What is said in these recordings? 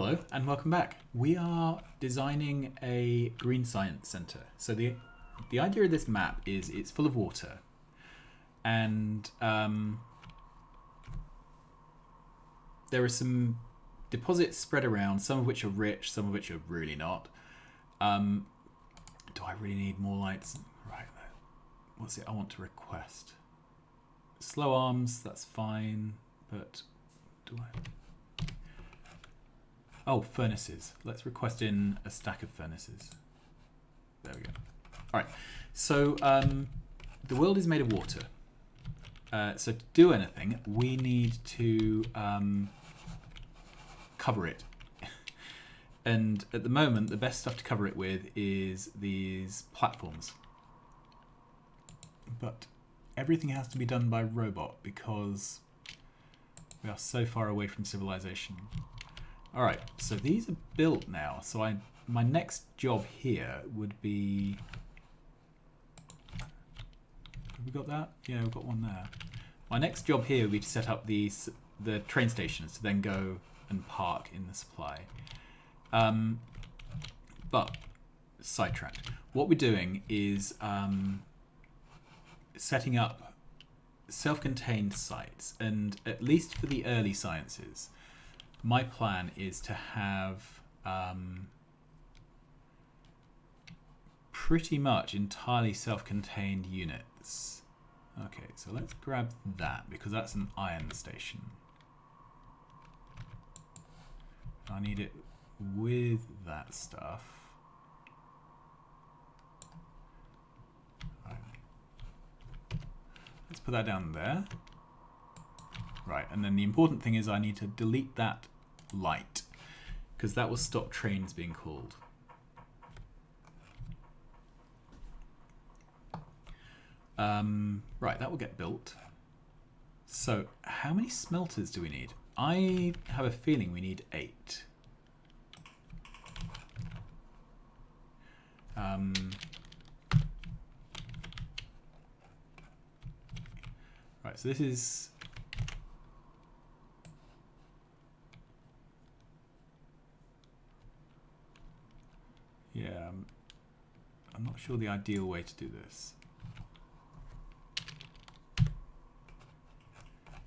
Hello and welcome back. We are designing a green science center. So the idea of this map is it's full of water, and there are some deposits spread around, some of which are rich, some of which are really not. Do I really need more lights? Right, what's it I want to request? Slow arms, that's fine, but do I... Oh, furnaces. Let's request in a stack of furnaces. There we go. All right. So the world is made of water. So to do anything, we need to cover it. And at the moment, the best stuff to cover it with is these platforms. But everything has to be done by robot because we are so far away from civilization. All right, so these are built now. So my next job here would be... Have we got that? Yeah, we've got one there. My next job here would be to set up the train stations to then go and park in the supply. But, sidetracked. What we're doing is setting up self-contained sites, and at least for the early sciences, my plan is to have pretty much entirely self-contained units. Okay, so let's grab that because that's an iron station. I need it with that stuff. Right. Let's put that down there. Right, and then the important thing is I need to delete that light because that will stop trains being called. Right, that will get built. So how many smelters do we need? I have a feeling we need 8. Right, so this is... Yeah, I'm not sure the ideal way to do this.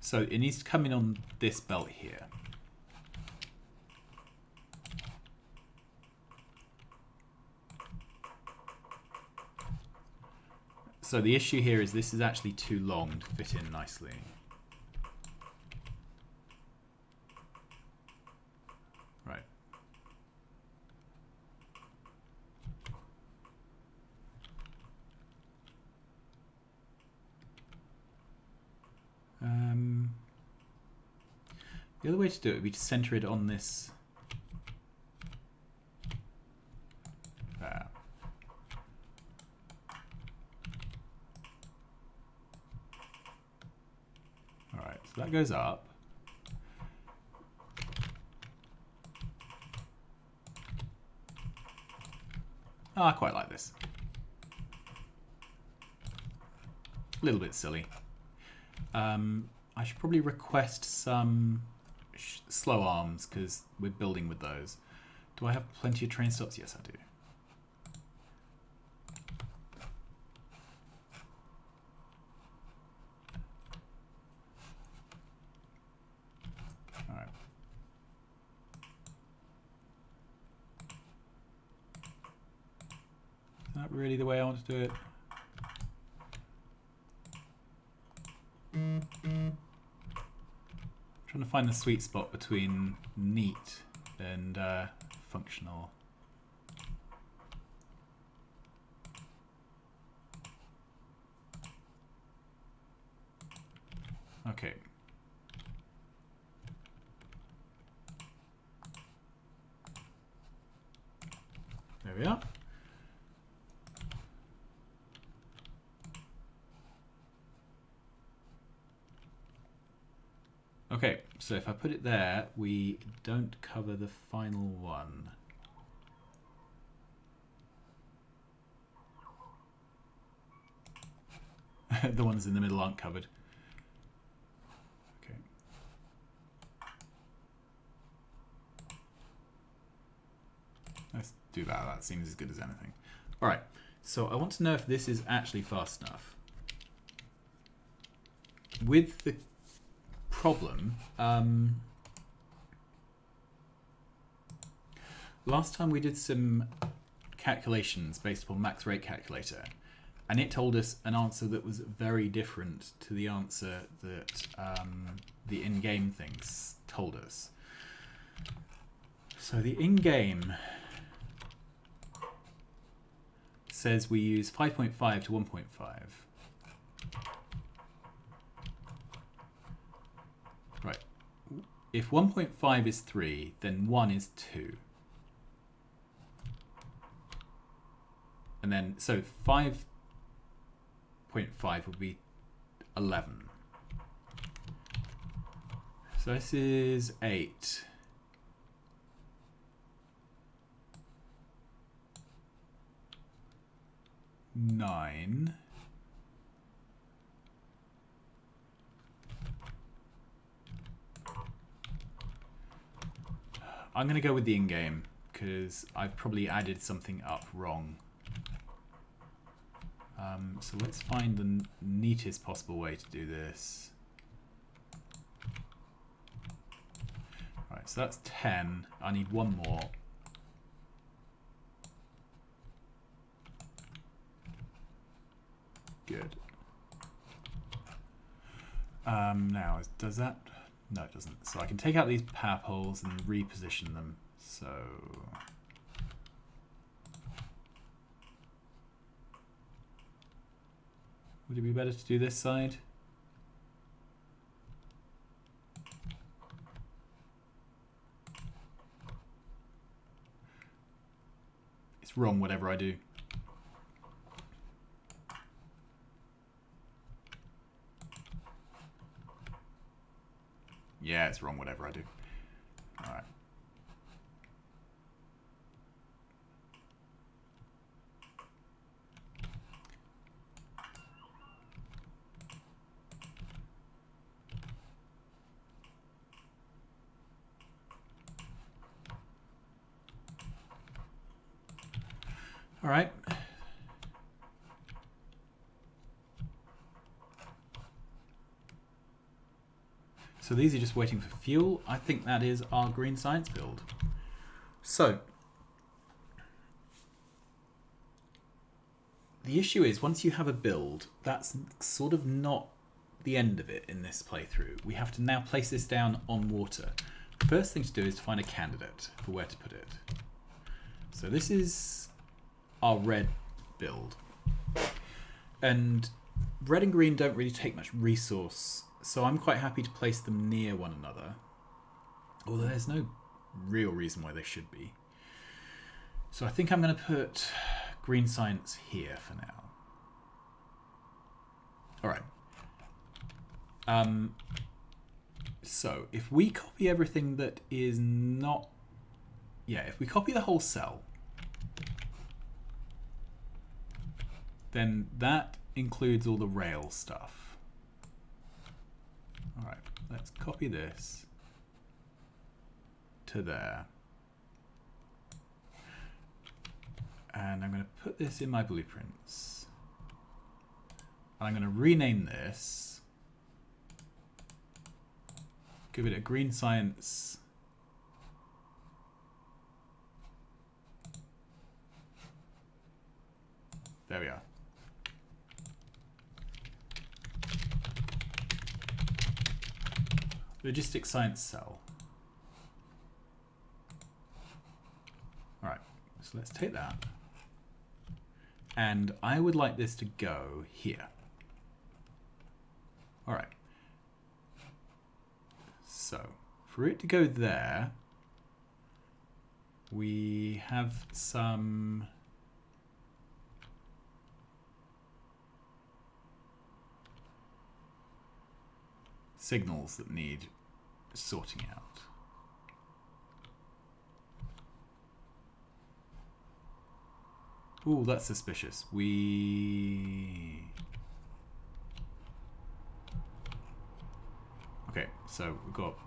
So it needs to come in on this belt here. So the issue here is this is actually too long to fit in nicely. Right. The other way to do it would be to center it on this. There. All right, so that goes up. Oh, I quite like this. A little bit silly. I should probably request some slow arms because we're building with those. Do I have plenty of train stops? Yes, I do. All right. Is that really the way I want to do it? Trying to find the sweet spot between neat and functional. Okay. There we are. Okay, so if I put it there, we don't cover the final one. The ones in the middle aren't covered. Okay. Let's do that. That seems as good as anything. All right. So I want to know if this is actually fast enough. With the problem, last time we did some calculations based upon max rate calculator, and it told us an answer that was very different to the answer that the in-game things told us. So the in-game says we use 5.5 to 1.5. Right. If 1.5 is 3, then 1 is 2. And then, so 5.5 would be 11. So this is 8. Nine. I'm going to go with the in-game because I've probably added something up wrong. So let's find the neatest possible way to do this. Right, so that's 10. I need one more. Good. Now, does that? No, it doesn't. So I can take out these power poles and reposition them. So would it be better to do this side? It's wrong, whatever I do. Yeah, it's wrong, whatever I do. All right. All right. So these are just waiting for fuel. I think that is our green science build. So the issue is once you have a build, that's sort of not the end of it in this playthrough. We have to now place this down on water. The first thing to do is to find a candidate for where to put it. So this is our red build. And red and green don't really take much resource, so I'm quite happy to place them near one another. Although there's no real reason why they should be. So I think I'm going to put green science here for now. All right. So if we copy everything that is not... Yeah, if we copy the whole cell, then that includes all the rail stuff. All right, let's copy this to there. And I'm going to put this in my blueprints. I'm going to rename this. Give it a green science. There we are. Logistics science cell. All right, so let's take that. And I would like this to go here. All right. So for it to go there, we have some signals that need sorting out. Ooh, that's suspicious. Okay, so we've got...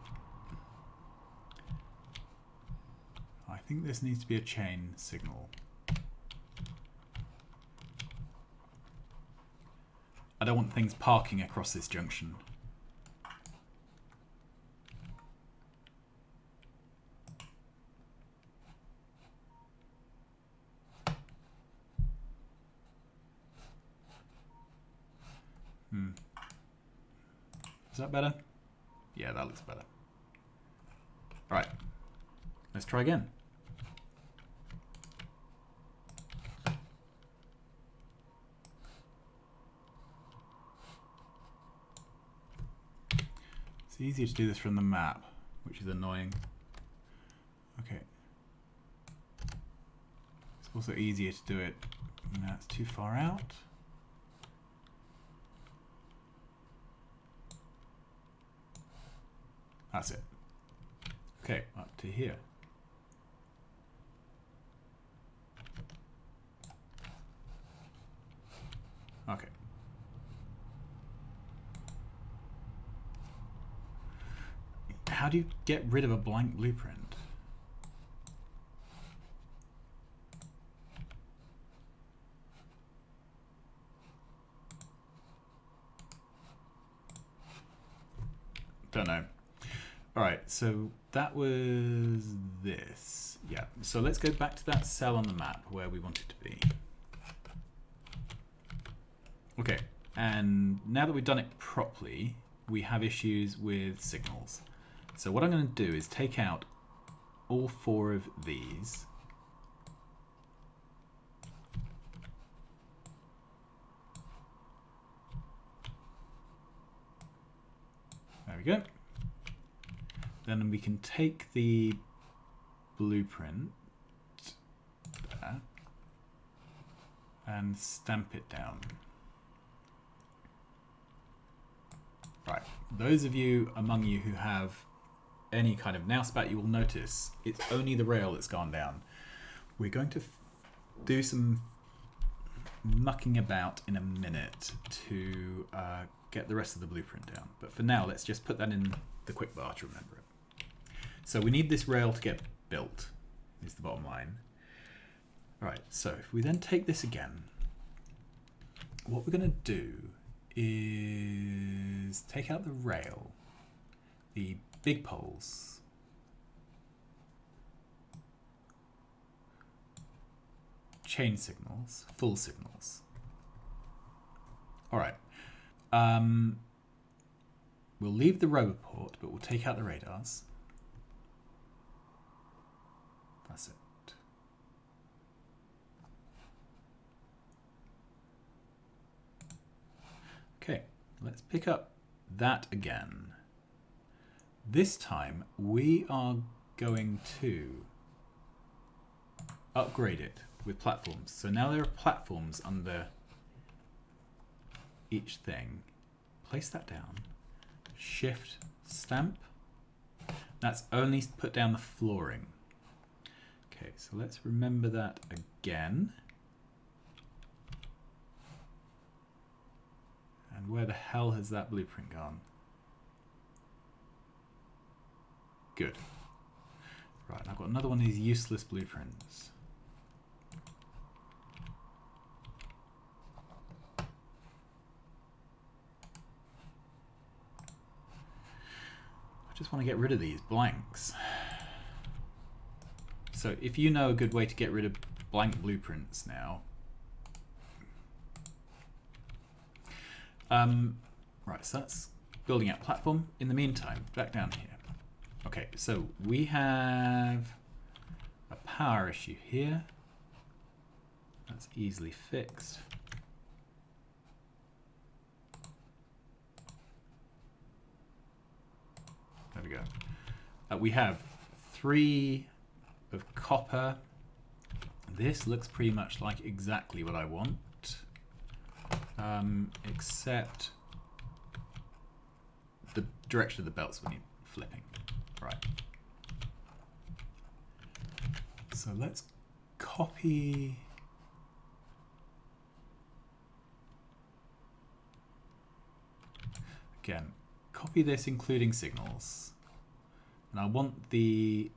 I think this needs to be a chain signal. I don't want things parking across this junction. Is that better? Yeah, that looks better. All right, let's try again. It's easier to do this from the map, which is annoying. Okay. It's also easier to do it. No, it's too far out. That's it. Okay, up to here. Okay. How do you get rid of a blank blueprint? Don't know. All right, so that was this. Yeah, so let's go back to that cell on the map where we want it to be. Okay, and now that we've done it properly, we have issues with signals. So what I'm going to do is take out all 4 of these. There we go. Then we can take the blueprint there and stamp it down. Right, those of you among you who have any kind of mousepad, you will notice it's only the rail that's gone down. We're going to do some mucking about in a minute to get the rest of the blueprint down. But for now, let's just put that in the quick bar to remember it. So we need this rail to get built, is the bottom line. All right, so if we then take this again, what we're going to do is take out the rail, the big poles, chain signals, full signals. All right. We'll leave the rover port, but we'll take out the radars. That's it. Okay, let's pick up that again. This time we are going to upgrade it with platforms. So now there are platforms under each thing. Place that down. Shift, stamp. That's only put down the flooring. Okay, so let's remember that again. And where the hell has that blueprint gone? Good. Right, I've got another one of these useless blueprints. I just want to get rid of these blanks. So if you know a good way to get rid of blank blueprints now. Right, so that's building out platform. In the meantime, back down here. Okay, so we have a power issue here. That's easily fixed. There we go. We have 3 of copper. This looks pretty much like exactly what I want, except the direction of the belts will need flipping. Right. So let's copy. Again, copy this including signals. And I want the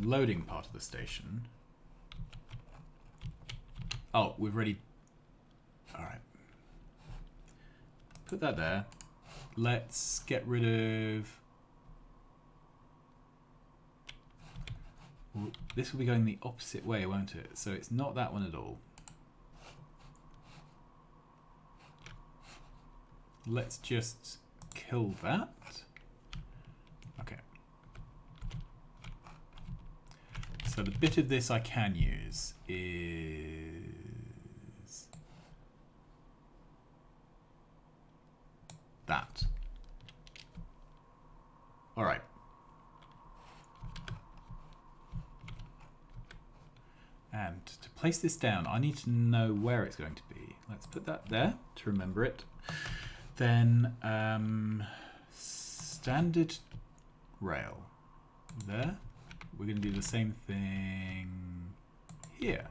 loading part of the station. Oh, we've already... Alright. Put that there. Let's get rid of... Well, this will be going the opposite way, won't it? So it's not that one at all. Let's just kill that. Okay. So the bit of this I can use is that. All right. And to place this down, I need to know where it's going to be. Let's put that there to remember it. Then standard rail there. We're going to do the same thing here.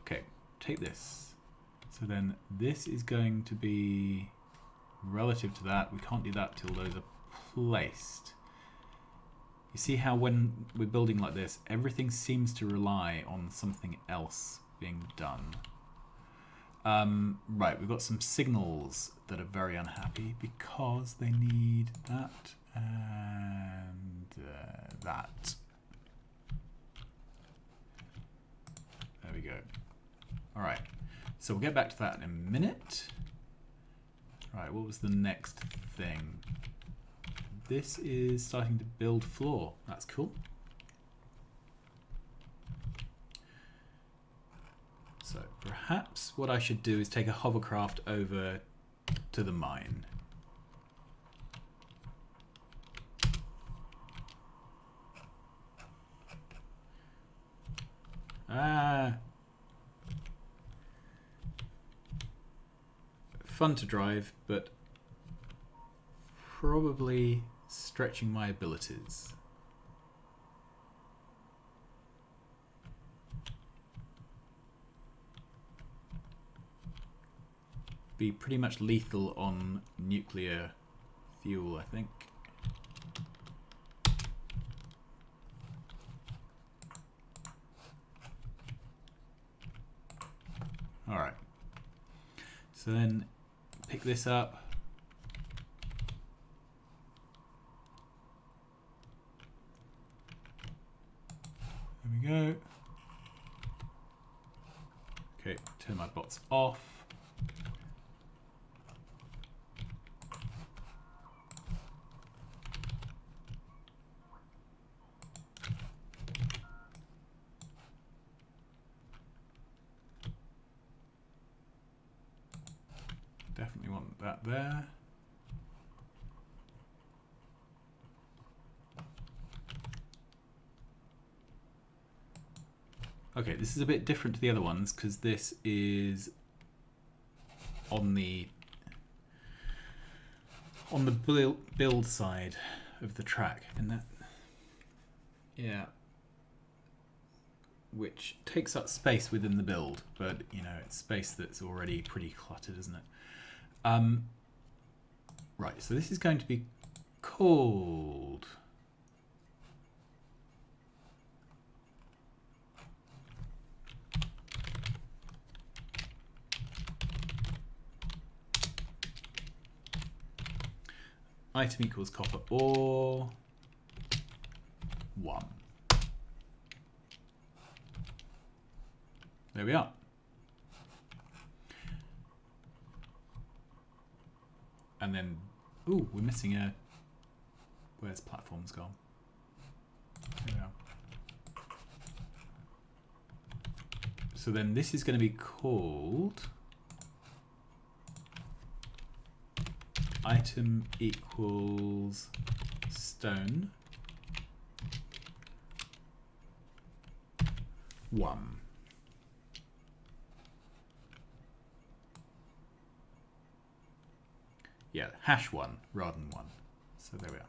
Okay, take this. So then this is going to be relative to that. We can't do that till those are placed. You see how when we're building like this, everything seems to rely on something else being done. Right, we've got some signals that are very unhappy because they need that and that. There we go. All right, so we'll get back to that in a minute. Right, what was the next thing? This is starting to build floor. That's cool. So perhaps what I should do is take a hovercraft over to the mine. Fun to drive, but probably stretching my abilities. Be pretty much lethal on nuclear fuel, I think. All right. So then pick this up. There we go. Okay, turn my bots off. Definitely want that there. Okay, this is a bit different to the other ones because this is on the build side of the track, and that, yeah, which takes up space within the build, but you know, it's space that's already pretty cluttered, isn't it? Right, so this is going to be called item equals copper ore 1. There we are. And then, ooh, we're missing a, where's platforms gone? There we are. So then this is going to be called item equals stone 1. Yeah, hash 1 rather than 1. So there we are.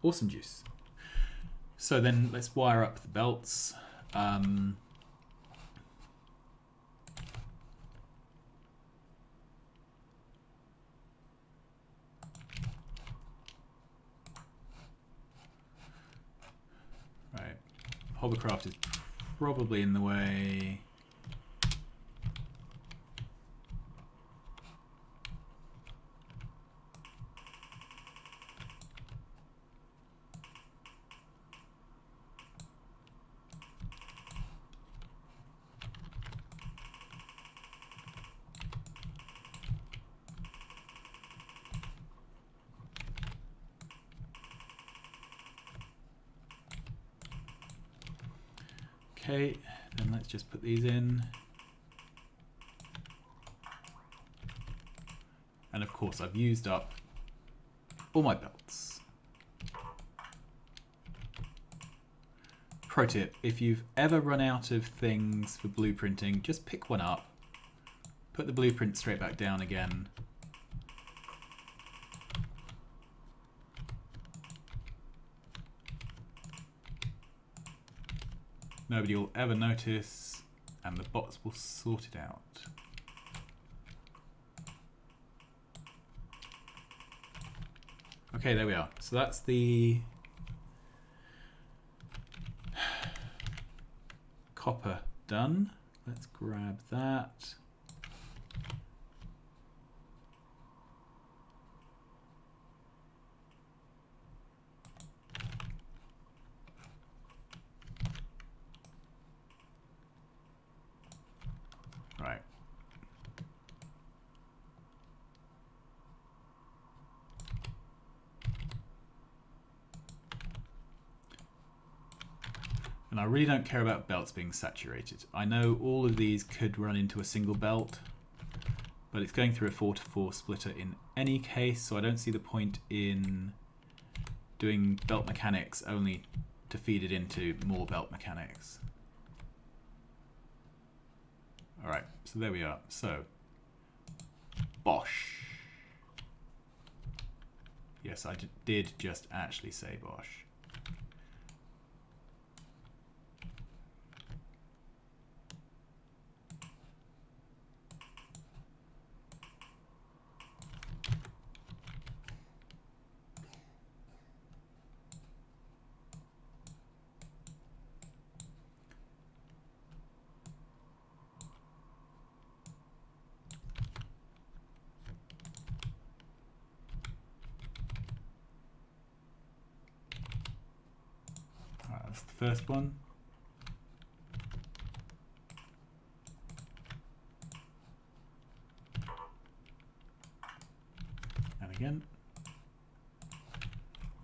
Awesome juice. So then let's wire up the belts. hovercraft is probably in the way. Okay, then let's just put these in. And of course I've used up all my belts. Pro tip, if you've ever run out of things for blueprinting, just pick one up, put the blueprint straight back down again. Nobody will ever notice, and the bots will sort it out. Okay, there we are. So that's the copper done. Let's grab that. Right. And I really don't care about belts being saturated. I know all of these could run into a single belt, but it's going through a 4-to-4 splitter in any case, so I don't see the point in doing belt mechanics only to feed it into more belt mechanics. Alright, so there we are. So, Bosch. Yes, I did just actually say Bosch. That's the first one. And again.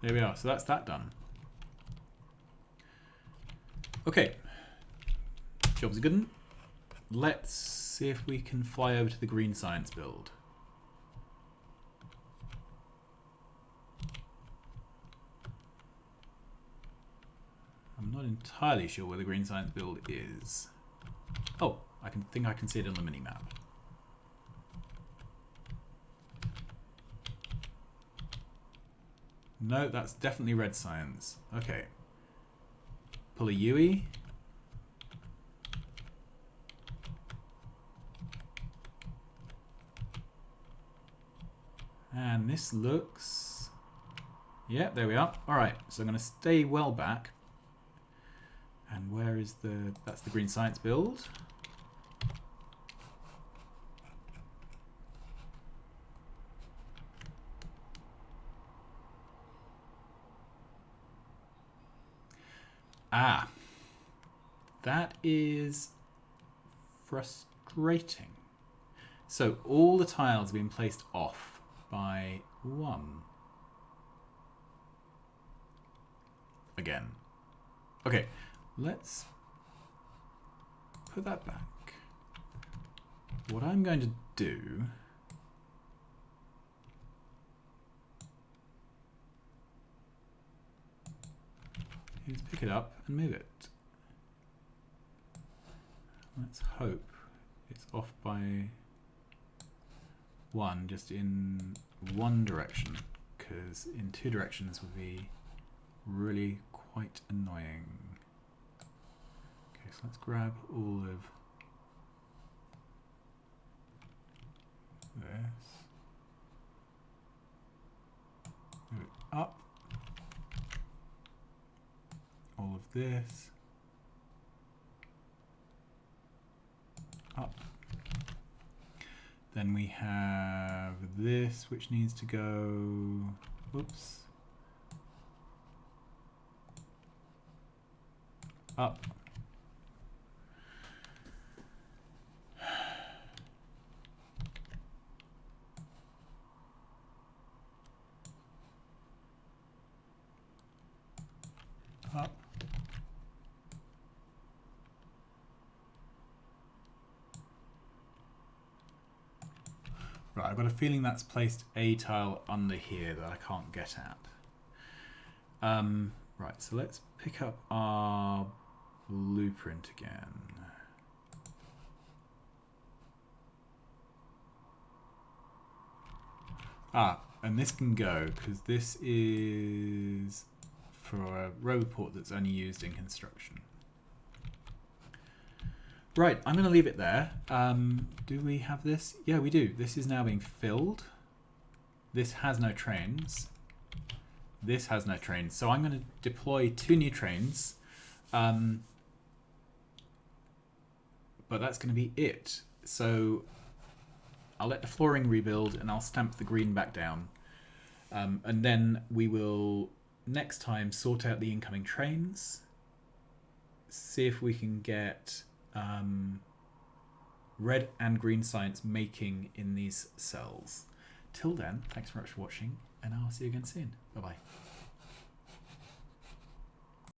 There we are. So that's that done. Okay. Job's a good one. Let's see if we can fly over to the green science build. I'm not entirely sure where the green science build is. Oh, I think I can see it on the mini-map. No, that's definitely red science. Okay. Pull a Yui. And this looks... Yeah, there we are. Alright, so I'm going to stay well back. And where is the... That's the green science build. Ah. That is frustrating. So all the tiles have been placed off by one. Again. Okay. Let's put that back. What I'm going to do is pick it up and move it. Let's hope it's off by one, just in one direction, because in two directions would be really quite annoying. So let's grab all of this, move it up, all of this, up. Then we have this, which needs to go, whoops, up. Up. Right, I've got a feeling that's placed a tile under here that I can't get at. Right, so let's pick up our blueprint again. And this can go because this is for a roboport that's only used in construction. Right, I'm going to leave it there. Do we have this? Yeah, we do. This is now being filled. This has no trains. This has no trains. So I'm going to deploy 2 new trains. But that's going to be it. So I'll let the flooring rebuild and I'll stamp the green back down. And then we will next time sort out the incoming trains. See if we can get red and green science making in these cells. Till then, thanks very much for watching, and I'll see you again soon. Bye bye.